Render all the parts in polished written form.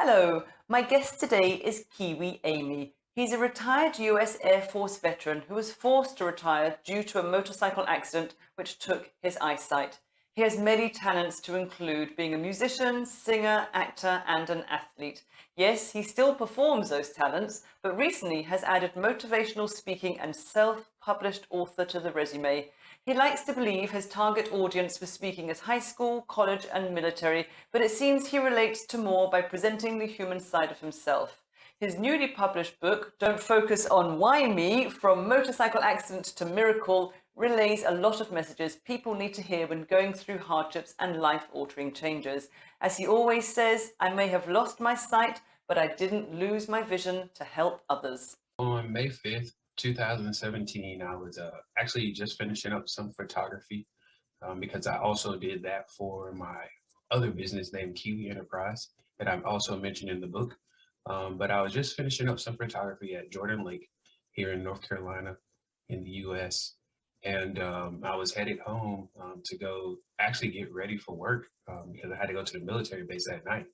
Hello, my guest today is Kijuan Amey. He's a retired US Air Force veteran who was forced to retire due to a motorcycle accident which took his eyesight. He has many talents to include being a musician, singer, actor, and an athlete. Yes, he still performs those talents, but recently has added motivational speaking and self-published author to the resume. He likes to believe his target audience for speaking is high school, college, and military, but it seems he relates to more by presenting the human side of himself. His newly published book, Don't Focus on Why Me, From Motorcycle Accident to Miracle, relays a lot of messages people need to hear when going through hardships and life-altering changes. As he always says, I may have lost my sight, but I didn't lose my vision to help others. On May 5th, 2017, I was actually just finishing up some photography because I also did that for my other business named Kiwi Enterprise that I'm also mentioned in the book. But I was just finishing up some photography at Jordan Lake here in North Carolina in the US. And I was headed home to go actually get ready for work because I had to go to the military base that night.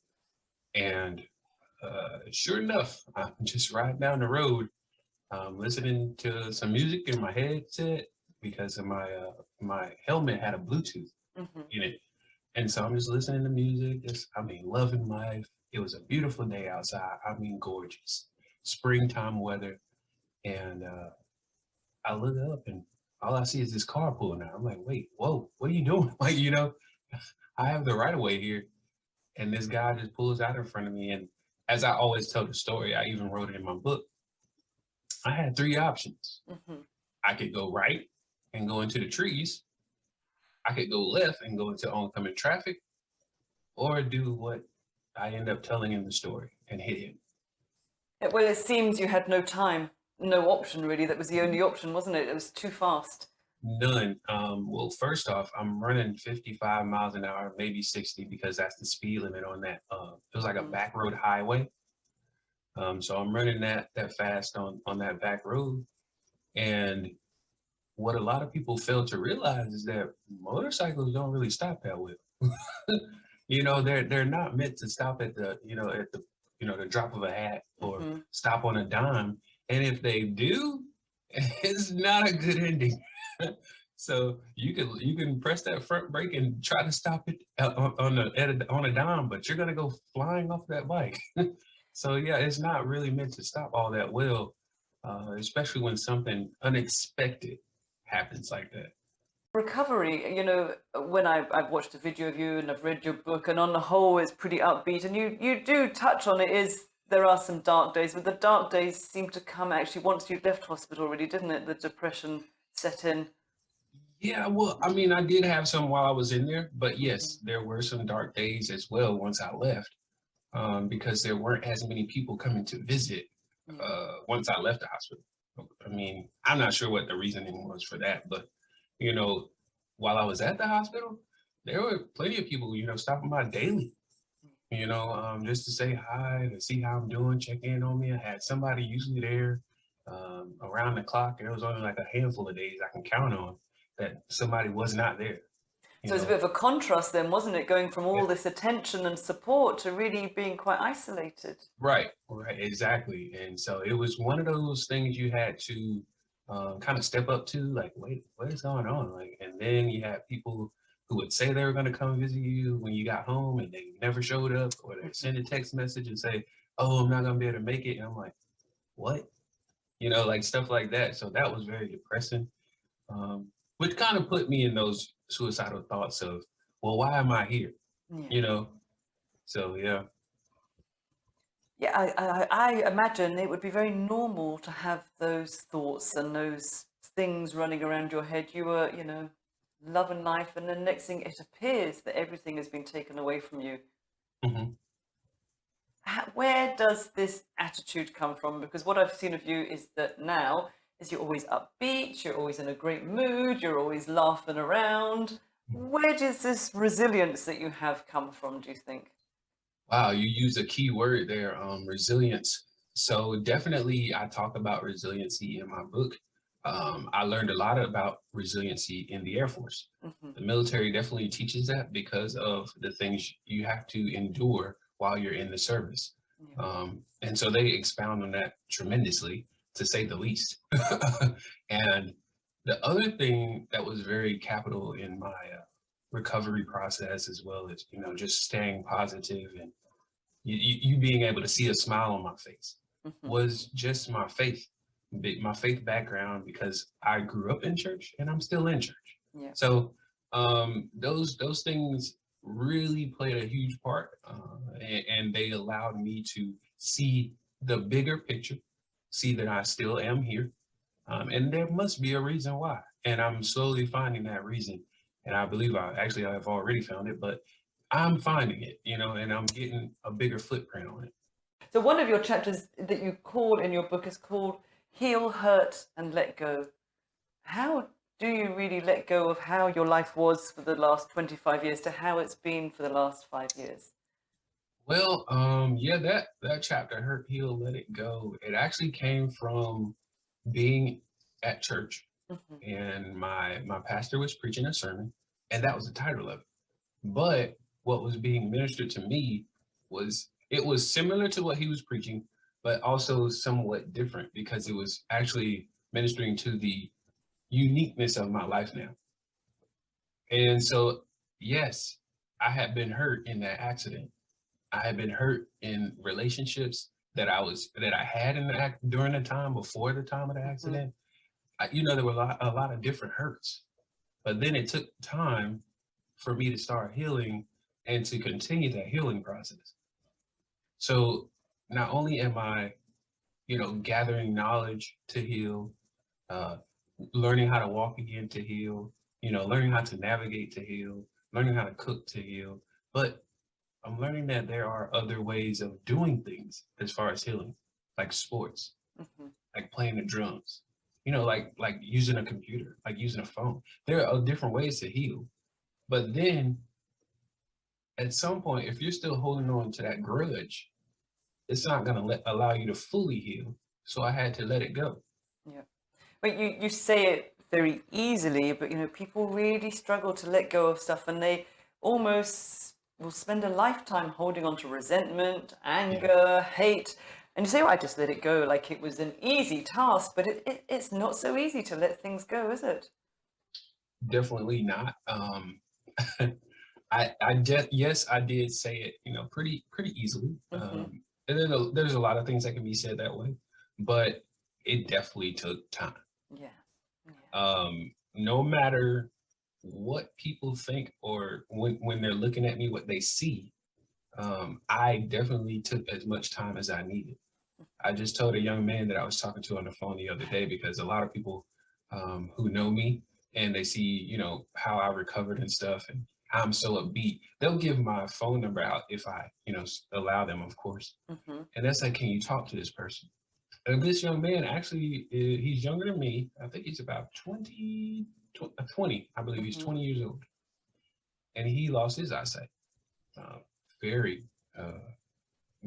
And sure enough, I'm just riding down the road listening to some music in my headset because of my helmet had a Bluetooth in it, and so I'm just listening to music. Loving life. It was a beautiful day outside. Gorgeous, springtime weather, and I look up and all I see is this car pulling out. I'm like, wait, whoa, what are you doing? I have the right of way here, and this guy just pulls out in front of me. And as I always tell the story, I even wrote it in my book. I had three options. I could go right and go into the trees. I could go left and go into oncoming traffic, or do what I end up telling in the story and hit him. Well, it seems you had no time, no option really. That was the only option, wasn't it? It was too fast. None. Well, first off, I'm running 55 miles an hour, maybe 60, because that's the speed limit on that. It was like a back road highway. So I'm running that fast on that back road. And what a lot of people fail to realize is that motorcycles don't really stop that well. They're not meant to stop at the drop of a hat or stop on a dime. And if they do, it's not a good ending. So you can press that front brake and try to stop it on a dime, but you're gonna go flying off that bike. So yeah, it's not really meant to stop all that well, especially when something unexpected happens like that. Recovery, when I've watched a video of you and I've read your book, and on the whole it's pretty upbeat, and you do touch on it, is there are some dark days, but the dark days seem to come actually once you left hospital already, didn't it? The depression set in. Yeah, well, I did have some while I was in there, but yes, there were some dark days as well once I left, because there weren't as many people coming to visit once I left the hospital. I'm not sure what the reasoning was for that, but while I was at the hospital, there were plenty of people, stopping by daily, just to say hi, to see how I'm doing, check in on me. I had somebody usually there around the clock. There was only like a handful of days I can count on that somebody was not there. So it's a bit of a contrast then, wasn't it? Going from all this attention and support to really being quite isolated. Right, exactly. And so it was one of those things you had to kind of step up to, like, wait, what is going on? And then you had people who would say they were going to come visit you when you got home and they never showed up, or they send a text message and say, oh, I'm not going to be able to make it. And I'm like, what? Like stuff like that. So that was very depressing, which kind of put me in those suicidal thoughts of, well, why am I here? So yeah. Yeah, I imagine it would be very normal to have those thoughts and those things running around your head. You were, loving life, and then next thing it appears that everything has been taken away from you. Where does this attitude come from? Because what I've seen of you is that now is you're always upbeat, you're always in a great mood, you're always laughing around. Where does this resilience that you have come from, do you think? Wow, you use a key word there, resilience. So definitely I talk about resiliency in my book. I learned a lot about resiliency in the Air Force. The military definitely teaches that because of the things you have to endure while you're in the service. Yeah. And so they expound on that tremendously, to say the least. And the other thing that was very capital in my recovery process, as well as, just staying positive and you being able to see a smile on my face, Mhm. was just my faith background, because I grew up in church and I'm still in church. Yeah. So those things really played a huge part, and they allowed me to see the bigger picture, see that I still am here, and there must be a reason why. And I'm slowly finding that reason. And I believe I've already found it, but I'm finding it, and I'm getting a bigger footprint on it. So one of your chapters that you call in your book is called Heal, Hurt, and Let Go. How do you really let go of how your life was for the last 25 years to how it's been for the last 5 years? Well, yeah, that chapter, Hurt, Heal, Let It Go, it actually came from being at church, Mhm. and my pastor was preaching a sermon, and that was the title of it. But what was being ministered to me was similar to what he was preaching, but also somewhat different, because it was actually ministering to the uniqueness of my life now. And so, yes, I had been hurt in that accident. I had been hurt in relationships that I had during the time before the time of the Mhm. accident. There were a lot of different hurts, but then it took time for me to start healing and to continue that healing process. So not only am I, gathering knowledge to heal, uh, learning how to walk again to heal, learning how to navigate to heal, learning how to cook to heal, but I'm learning that there are other ways of doing things as far as healing, like sports, Mhm. like playing the drums, like using a computer, like using a phone. There are different ways to heal. But then at some point, if you're still holding on to that grudge, it's not going to allow you to fully heal. So I had to let it go. Yeah. But you say it very easily, but people really struggle to let go of stuff, and they almost will spend a lifetime holding on to resentment, Yeah, anger, hate. And you say, "Oh, I just let it go," like it was an easy task, but it's not so easy to let things go, is it? definitely not. Yes, I did say it, pretty easily. Hmm. And then there's a lot of things that can be said that way, but it definitely took time. Yeah. Yeah. No matter what people think, or when they're looking at me, what they see, I definitely took as much time as I needed. I just told a young man that I was talking to on the phone the other day, because a lot of people who know me, and they see, how I recovered and stuff, and how I'm so upbeat, they'll give my phone number out if I, allow them, of course. Hmm. And that's like, can you talk to this person? And this young man, actually, he's younger than me. I think he's about 20, I believe he's Hmm. 20 years old. And he lost his eyesight uh, very uh,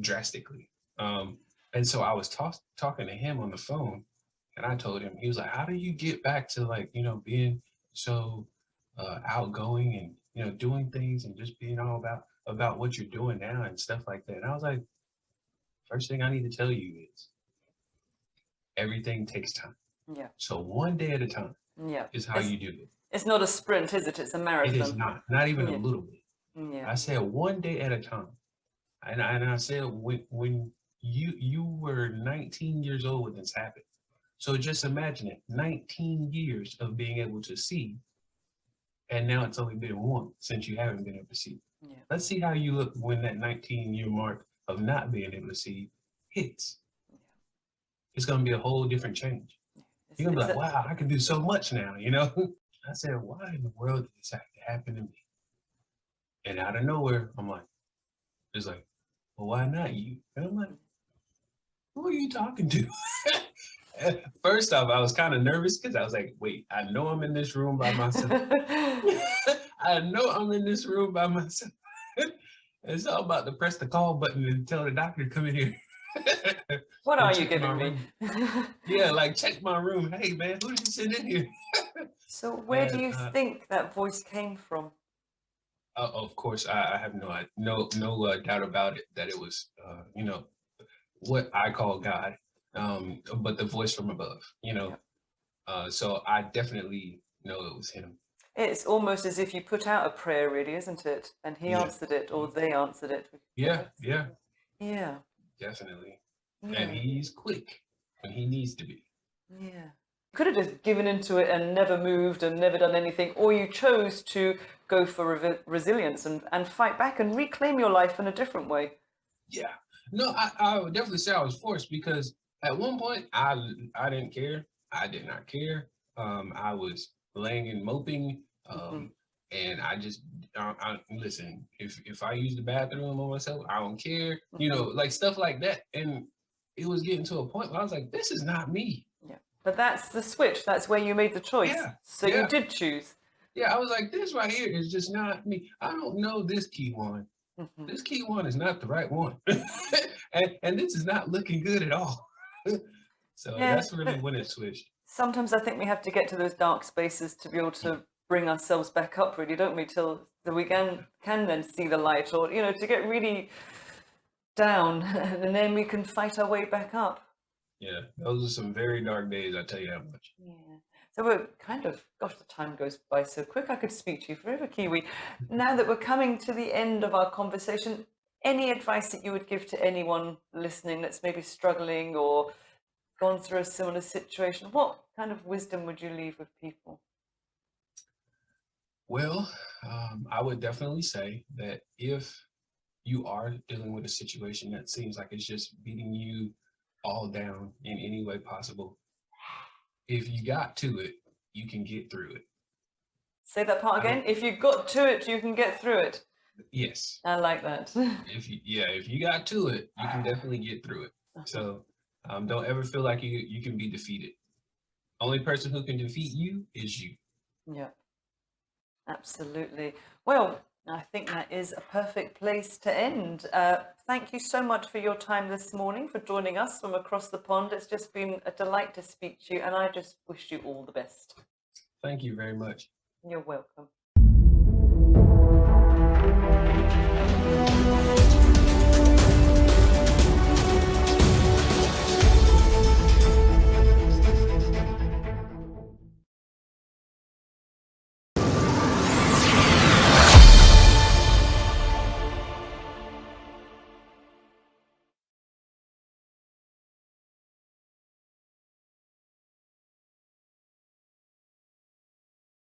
drastically. And so I was talking to him on the phone, and I told him, he was like, how do you get back to, like, being so outgoing, and, doing things, and just being all about what you're doing now and stuff like that? And I was like, first thing I need to tell you is everything takes time. Yeah. So one day at a time Yeah. is how you do it. It's not a sprint, is it? It's a It is marathon. not even a Yeah. little bit. Yeah. I said one day at a time. And I said, when you were 19 years old when this happened. So just imagine it, 19 years of being able to see, and now it's only been one since you haven't been able to see. Yeah. Let's see how you look when that 19-year mark of not being able to see hits. It's going to be a whole different change. It's, You're going to it's be a, like, wow, I can do so much now, I said, why in the world did this have to happen to me? And out of nowhere, I'm like, it's like, well, why not you? And I'm like, who are you talking to? First off, I was kind of nervous, because I was like, wait, I know I'm in this room by myself. I know I'm in this room by myself. It's all about to press the call button and tell the doctor to come in here What and are you check my giving me? room. Yeah, like, check my room. Hey, man, who did you send in here? So where do And you think that voice came from? Of course, I have no doubt about it that it was, what I call God, but the voice from above, Yeah. So I definitely know it was him. It's almost as if you put out a prayer, really, isn't it? And he Yeah. answered it, or they answered it. Yeah, yeah, Yeah, definitely. And yeah, he's quick when he needs to be. yeah. You could have just given into it and never moved and never done anything, or you chose to go for resilience and fight back and reclaim your life in a different way. Yeah. No, I would definitely say I was forced because at one point I didn't care. I did not care. I was laying and moping. Hmm. And I just listen, if I use the bathroom on myself, I don't care. Like stuff like that. And it was getting to a point where I was like, this is not me. Yeah, but that's the switch. That's where you made the choice. Yeah. So Yeah. you did choose. Yeah. I was like, this right here is just not me. I don't know this Kijuan. This Kijuan is not the right one. and this is not looking good at all. So Yeah, that's really but when it switched. sometimes I think we have to get to those dark spaces to be able to bring ourselves back up, really, don't we? Till that we can then see the light, or to get really down, and then we can fight our way back up. Yeah, those are some very dark days, I tell you that much. Yeah. So we're kind of, gosh, the time goes by so quick. I could speak to you forever, Kiwi. Now that we're coming to the end of our conversation, any advice that you would give to anyone listening that's maybe struggling or gone through a similar situation? What kind of wisdom would you leave with people? Well, I would definitely say that if you are dealing with a situation that seems like it's just beating you all down in any way possible, if you got to it, you can get through it. Say that part I don't, again. If you got to it, you can get through it. yes. I like that. If you got to it, you can definitely get through it. So don't ever feel like you can be defeated. Only person who can defeat you is you. Yeah, absolutely. Well, I think that is a perfect place to end. Thank you so much for your time this morning, for joining us from across the pond. It's just been a delight to speak to you, and I just wish you all the best. Thank you very much. You're welcome.